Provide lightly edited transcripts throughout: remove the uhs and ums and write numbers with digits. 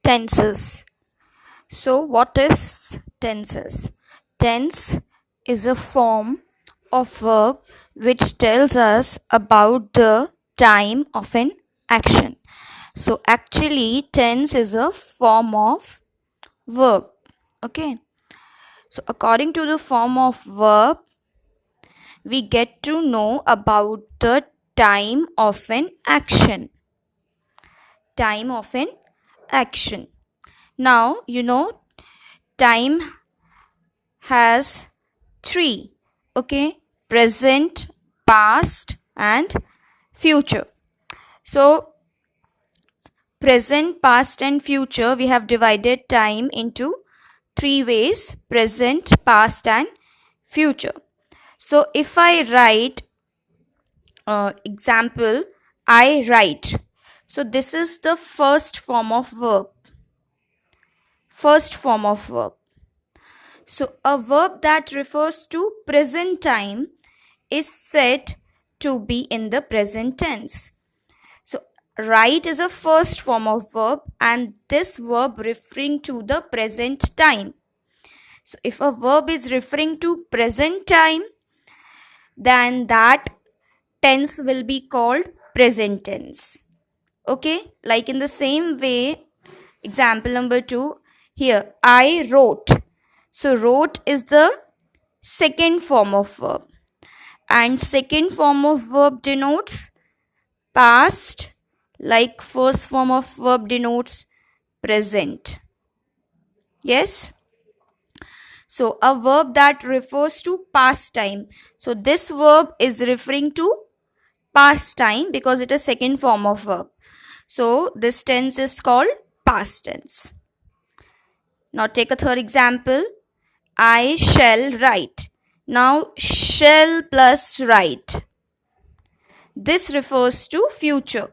Tenses. So what is tenses? Tense is a form of verb which tells us about the time of an action. So actually tense is a form of verb. Okay. So according to the form of verb, we get to know about the time of an action. Time of an action. Now, time has three. Okay. Present, past, and future. So, present, past, and future, we have divided time into three ways: present, past, and future. So, if I write example, I write. So, this is the first form of verb. First form of verb. So, a verb that refers to present time is said to be in the present tense. So, write is a first form of verb, and this verb referring to the present time. So, if a verb is referring to present time, then that tense will be called present tense. Okay, like in the same way, example number 2, here I wrote. So, wrote is the second form of verb, and second form of verb denotes past, like first form of verb denotes present. Yes. So a verb that refers to past time. So this verb is referring to past time because it is second form of verb. So this tense is called past tense. Now take a third example. I shall write. Now shall plus write. This refers to future.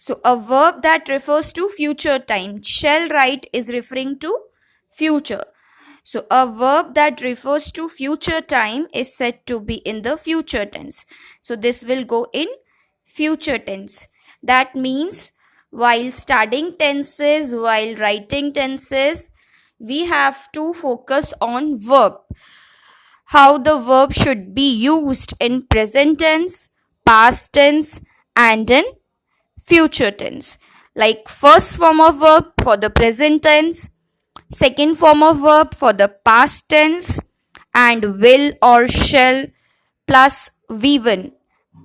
So a verb that refers to future time. Shall write is referring to future. So a verb that refers to future time is said to be in the future tense. So this will go in future tense. That means while studying tenses, while writing tenses, we have to focus on verb. How the verb should be used in present tense, past tense, and in future tense. Like first form of verb for the present tense, second form of verb for the past tense, and will or shall plus V1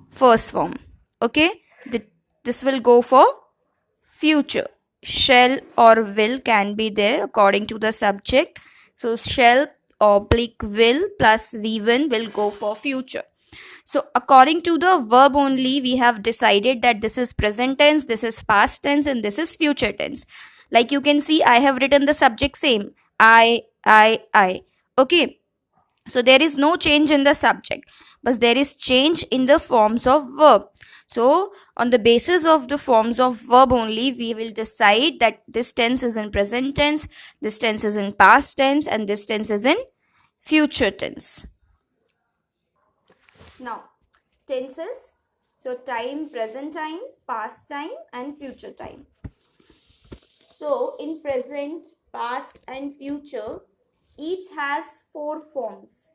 first form. Okay, this will go for future. Shall or will can be there according to the subject. So shall oblique will plus V1 will go for future. So according to the verb only, we have decided that this is present tense, this is past tense, and this is future tense. Like you can see, I have written the subject same. I. Okay. So there is no change in the subject, but there is change in the forms of verb. So on the basis of the forms of verb only, we will decide that this tense is in present tense, this tense is in past tense, and this tense is in future tense. Now, tenses. So time, present time, past time, and future time. So in present, past, and future, each has four forms.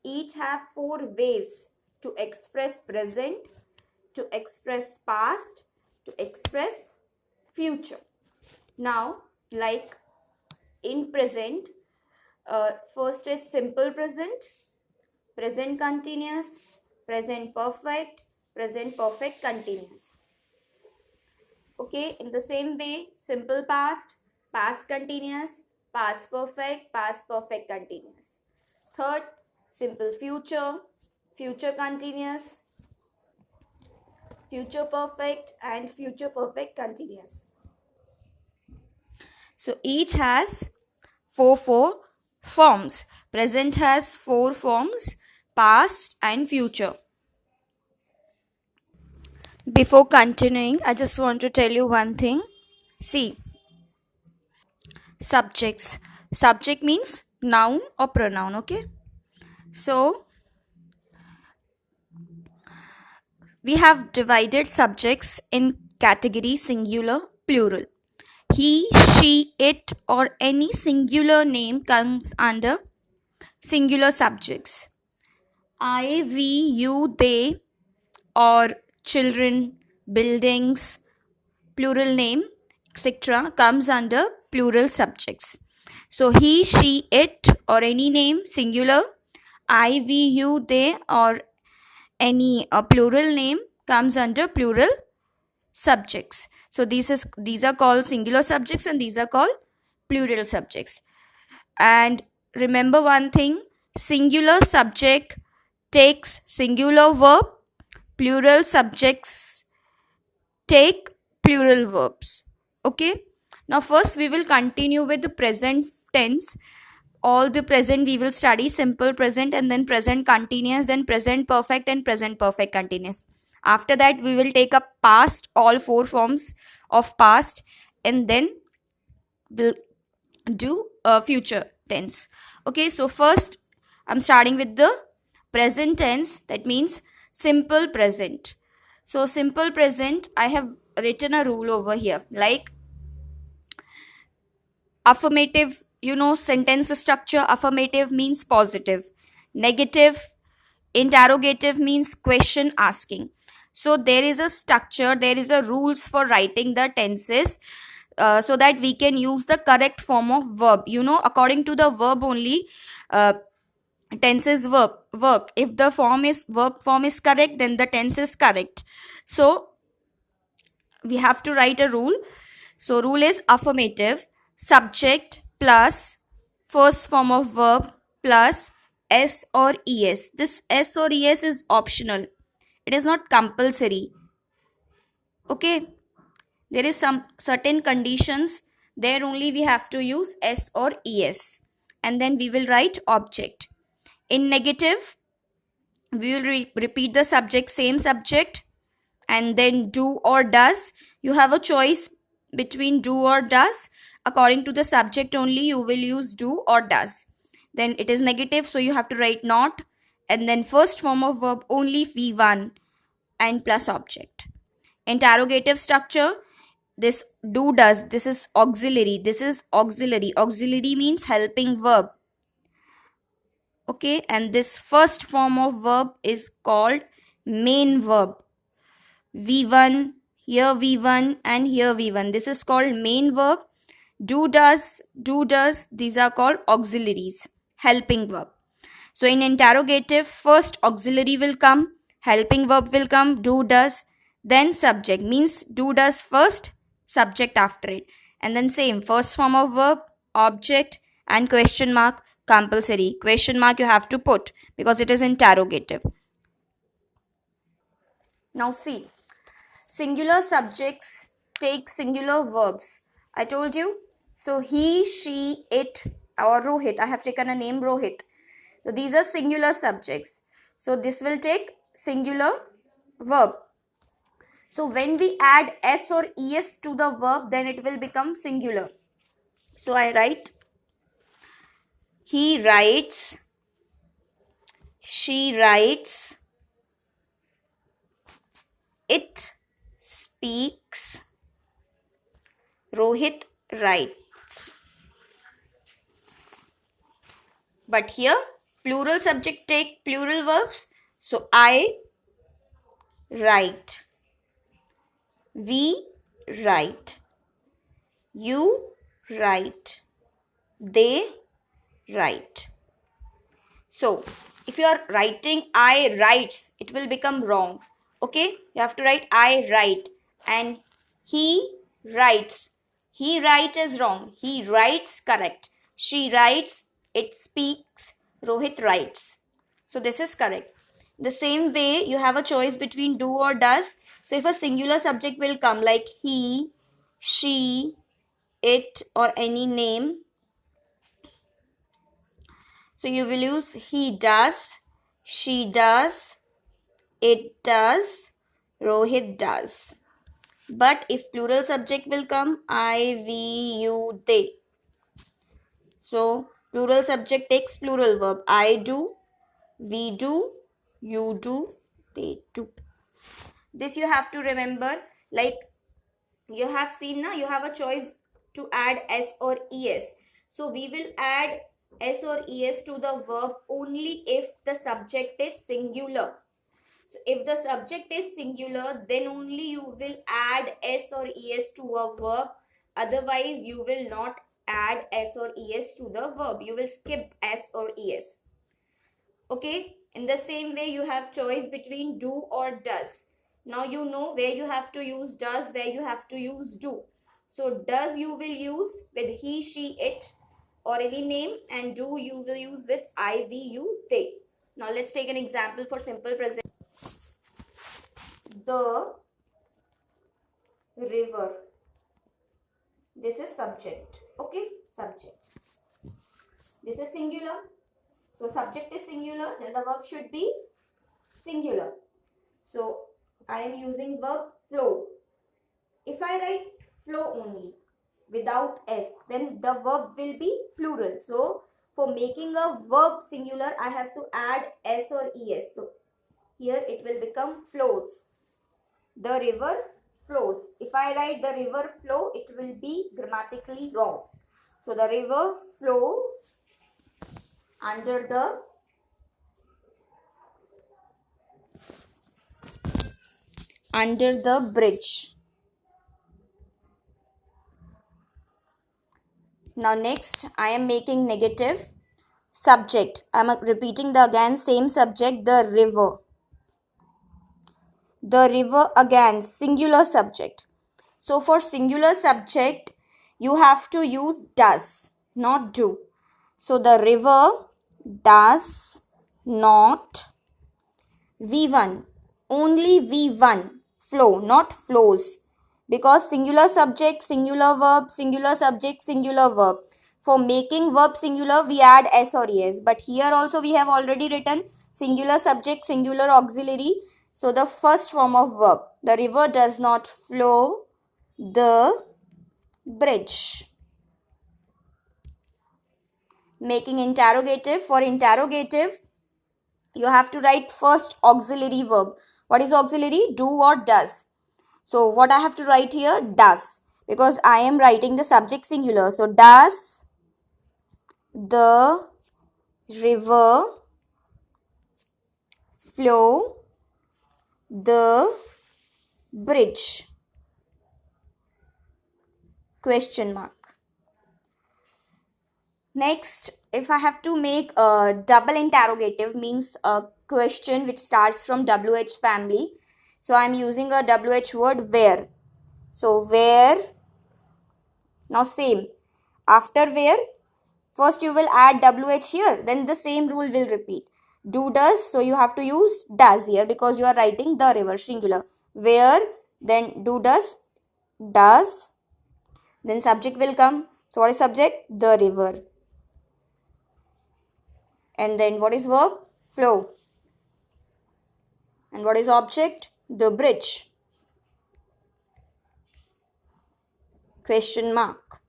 Each have four ways to express present, to express past, to express future. Now, like in present, first is simple present, present continuous, present perfect, present perfect continuous. Okay, in the same way, simple past, past continuous, past perfect continuous. Third, simple future, future continuous, future perfect, and future perfect continuous. So each has four forms. Present has four forms, past and future. Before continuing, I just want to tell you one thing. See, subjects. Subject means noun or pronoun, okay? So, We have divided subjects in category singular, plural. He, she, it, or any singular name comes under singular subjects. I, we, you, they, or children, buildings, plural name, etc. comes under plural subjects. So he, she, it, or any name, singular. I, we, you, they, or any plural name comes under plural subjects. So these are called singular subjects and these are called plural subjects. And remember one thing, singular subject takes singular verb, plural subjects take plural verbs. Okay, now first we will continue with the present tense. All the present we will study simple present, and then present continuous, then present perfect, and present perfect continuous. After that we will take up past, all four forms of past, and then we'll do future tense. Okay, so first I'm starting with the present tense, that means simple present. So simple present, I have written a rule over here, like affirmative, sentence structure. Affirmative means positive, negative, interrogative means question asking. So there is a structure, there is a rules for writing the tenses, so that we can use the correct form of verb. According to the verb only, uh, tenses work. If the verb form is correct, then the tense is correct. So we have to write a rule. So rule is affirmative, subject plus first form of verb plus s or es. This s or es is optional, it is not compulsory. Okay, there is some certain conditions, there only we have to use s or es, and then we will write object. In negative, we will repeat the subject, same subject, and then do or does. You have a choice between do or does. According to the subject only you will use do or does. Then it is negative, so you have to write not, and then first form of verb only v1 and plus object. Interrogative structure, this do does, this is auxiliary, auxiliary means helping verb. Okay, and this first form of verb is called main verb. V1, here V1 and here V1. This is called main verb. Do does, these are called auxiliaries, helping verb. So in interrogative, first auxiliary will come, helping verb will come, do does, then subject, means do does first, subject after it. And then same, first form of verb, object, and question mark, compulsory. Question mark you have to put because it is interrogative. Now see, singular subjects take singular verbs. I told you. So he, she, it, or Rohit. I have taken a name Rohit. So these are singular subjects. So this will take singular verb. So when we add s or es to the verb, then it will become singular. So I write, he writes, she writes, it speaks, Rohit writes. But here plural subject take plural verbs. So I write, we write, you write, they write. So if you are writing I writes, it will become wrong. Okay, you have to write I write, and he writes. He write is wrong. He writes correct. She writes, it speaks, Rohit writes. So this is correct. The same way you have a choice between do or does. So if a singular subject will come like he, she, it, or any name, so you will use he does, she does, it does, Rohit does. But if plural subject will come, I, we, you, they. So plural subject takes plural verb. I do, we do, you do, they do. This you have to remember. Like you have seen now, you have a choice to add s or es. So we will add s or es to the verb only if the subject is singular. So if the subject is singular, then only you will add s or es to a verb. Otherwise, you will not add s or es to the verb. You will skip s or es. Okay. In the same way, you have choice between do or does. Now you know where you have to use does, where you have to use do. So does you will use with he, she, it or any name, and do you will use with I, we, you, they. Now let's take an example for simple present. The river. This is subject. Okay, subject. This is singular. So subject is singular, then the verb should be singular. So I am using verb flow. If I write flow only without s, then the verb will be plural. So for making a verb singular, I have to add s or es. So here it will become flows. The river flows. If I write the river flow, it will be grammatically wrong. So the river flows under the bridge. Now next I am making negative subject. I am repeating the again same subject, the river. The river again singular subject. So for singular subject you have to use does, not do. So the river does not V1, only V1 flow, not flows, because singular subject, singular verb, singular subject, singular verb. For making verb singular we add s or es, but here also we have already written singular subject, singular auxiliary. So the first form of verb, the river does not flow the bridge. Making interrogative, for interrogative you have to write first auxiliary verb. What is auxiliary? Do or does. So what I have to write here? Does, because I am writing the subject singular. So does the river flow the bridge? Question mark. Next, if I have to make a double interrogative, means a question which starts from WH family. So I am using a WH word where. So where, now same. After where, first you will add WH here, then the same rule will repeat. Do does, so you have to use does here because you are writing the river singular. Where, then do does, then subject will come. So what is subject? The river. And then what is verb? Flow. And what is object? The bridge. Question mark.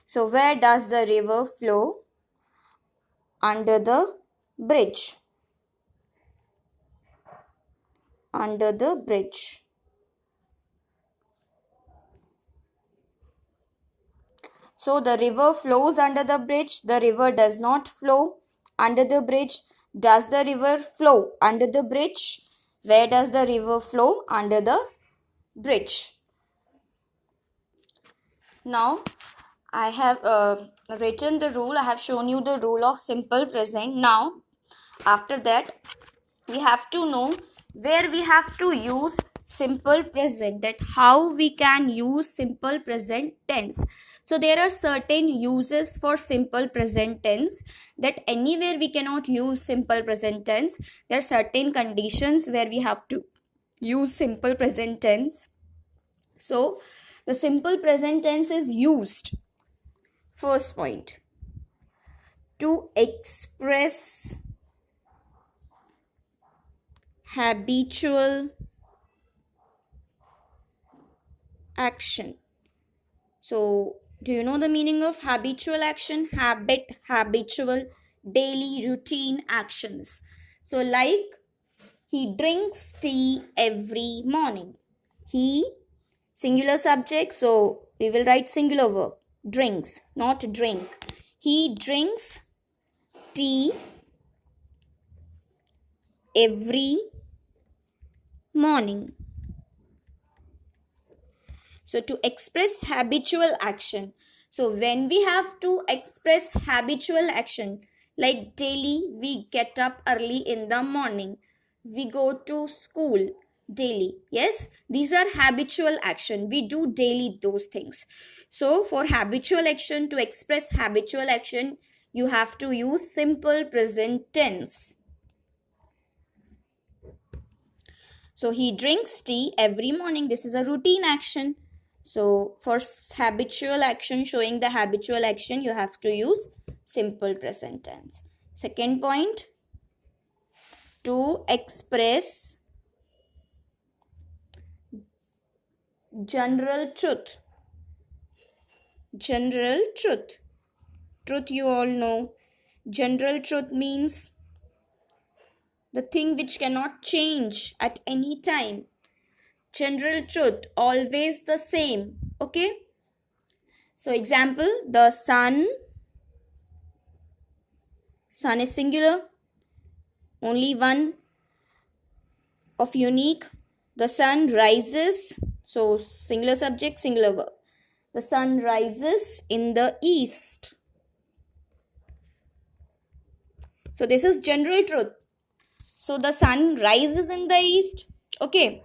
So where does the river flow? Under the bridge. Under the bridge. So the river flows under the bridge. The river does not flow under the bridge. Does the river flow under the bridge? Where does the river flow? Under the bridge. Now I have written the rule. I have shown you the rule of simple present. Now after that we have to know where we have to use simple present, that how we can use simple present tense. So there are certain uses for simple present tense, that anywhere we cannot use simple present tense. There are certain conditions where we have to use simple present tense. So the simple present tense is used, first point, to express habitual action. So do you know the meaning of habitual action? Habit, habitual, daily, routine actions. So like He drinks tea every morning. He, singular subject, so we will write singular verb. Drinks, not drink. He drinks tea every morning. So to express habitual action. So when we have to express habitual action, like daily we get up early in the morning, we go to school daily. Yes, these are habitual action. We do daily those things. So for habitual action, to express habitual action, you have to use simple present tense. So he drinks tea every morning. This is a routine action. So for habitual action, showing the habitual action, you have to use simple present tense. Second point, to express general truth. General truth. Truth you all know. General truth means the thing which cannot change at any time. General truth, always the same. Okay. So example, the sun is singular, only one of unique. The sun rises, so singular subject, singular verb. The sun rises in the east. So this is general truth. So the sun rises in the east. Okay.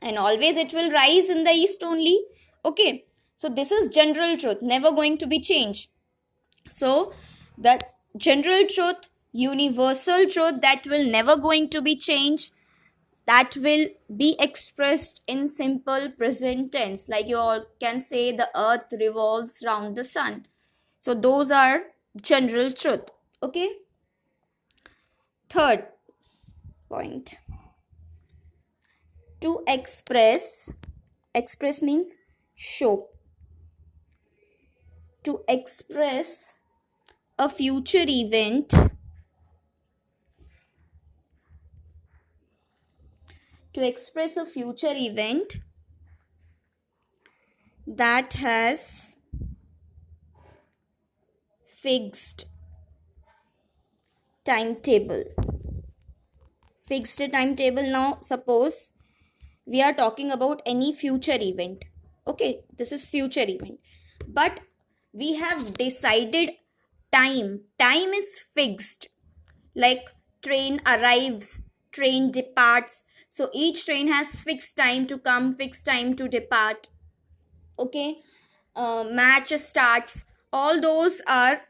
And always it will rise in the east only. Okay. So this is general truth, never going to be changed. So the general truth, universal truth that will never going to be changed, that will be expressed in simple present tense. Like you all can say the earth revolves round the sun. So those are general truth. Okay. Third point. To express means show. To express a future event, that has fixed timetable. Fixed timetable. Now suppose we are talking about any future event. Okay, this is future event, but we have decided time. Time is fixed, like train arrives, train departs. So each train has fixed time to come, fixed time to depart. Okay. Match starts, all those are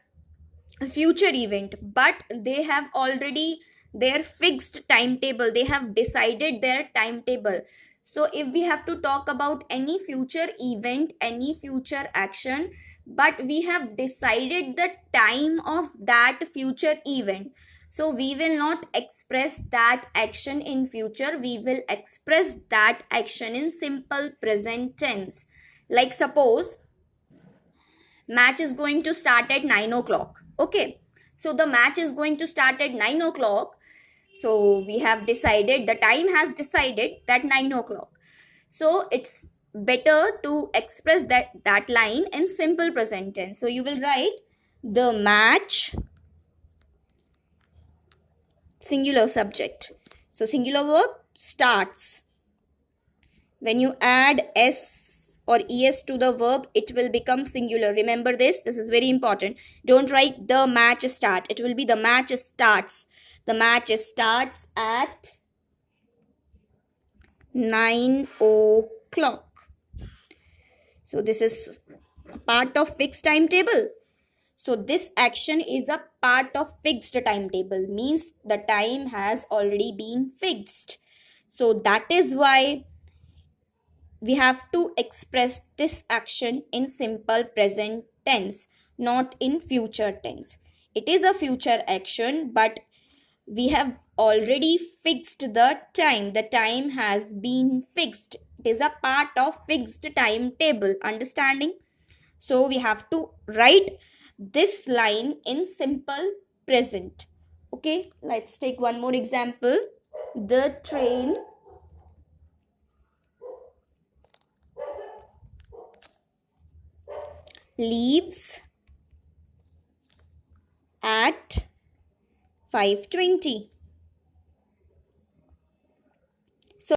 future event, but they have already their fixed timetable, they have decided their timetable. So if we have to talk about any future event, any future action, but we have decided the time of that future event, so we will not express that action in future, we will express that action in simple present tense. Like suppose match is going to start at 9 o'clock. Okay. So the match is going to start at 9 o'clock. So we have decided, the time has decided that 9 o'clock. So it's better to express that line in simple present tense. So you will write the match, singular subject. So singular verb, starts. When you add s or es to the verb, it will become singular. Remember this. This is very important. Don't write the match start. It will be the match starts. The match starts at 9 o'clock. So this is part of fixed timetable. So this action is a part of fixed timetable. Means the time has already been fixed. So that is why we have to express this action in simple present tense, not in future tense. It is a future action, but we have already fixed the time. The time has been fixed. It is a part of fixed timetable. Understanding? So we have to write this line in simple present. Okay, let's take one more example. The train leaves at 5:20.